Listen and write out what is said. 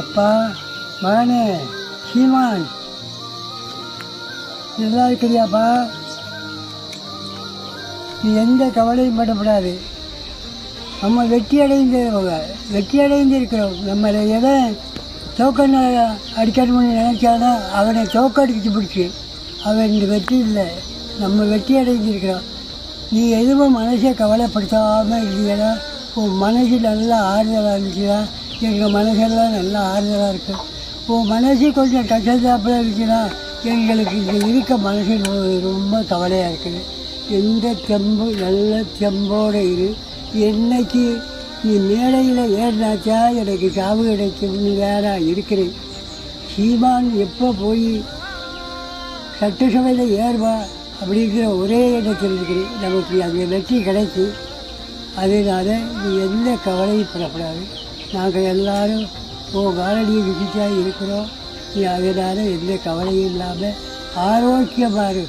அப்பா, மகனே, சீமான், நல்லா இருக்கிறியாப்பா? நீ எந்த கவலையும் படப்படாது. நம்ம வெற்றி அடைந்திருக்கிறோம். நம்மளை எதை தோக்கண்ண அடிக்கணும்னு நினைச்சானா அவனை தோக்கடிச்சு பிடிச்சி அவன் இந்த வெற்றி இல்லை. நம்ம வெற்றி அடைஞ்சிருக்கிறோம். நீ எதுவும் மனசை கவலைப்படுத்தாமல் இருந்தீங்கன்னா உன் மனசு நல்லா ஆறுதலாக இருந்துச்சுன்னா எங்கள் மனசெல்லாம் நல்லா ஆறுதலாக இருக்குது. உன் மனசு கொஞ்சம் கஷ்டத்தாப்பில் இருந்துச்சுன்னா எங்களுக்கு இங்கே இருக்க மனசு ரொம்ப கவலையாக இருக்குது. எந்த தெம்பு நல்ல தெம்போடு இரு. என்னைக்கு நீ மேடையில் ஏறினாச்சா எனக்கு சாவு கிடைக்கும்னு வேற இருக்கிறேன். சீமான் எப்போ போய் சட்டசபையில் ஏறுவா அப்படிங்கிற ஒரே இடத்தில் இருக்கிறேன். நமக்கு அந்த வெற்றி கிடைச்சி அதனால நீ எந்த கவலையும் படக்கூடாது. நாங்கள் எல்லோரும் காலடியை விசிட்டாக இருக்கிறோம். நீ அதனால் எந்த கவலையும் இல்லாமல் ஆரோக்கியமாக இரு.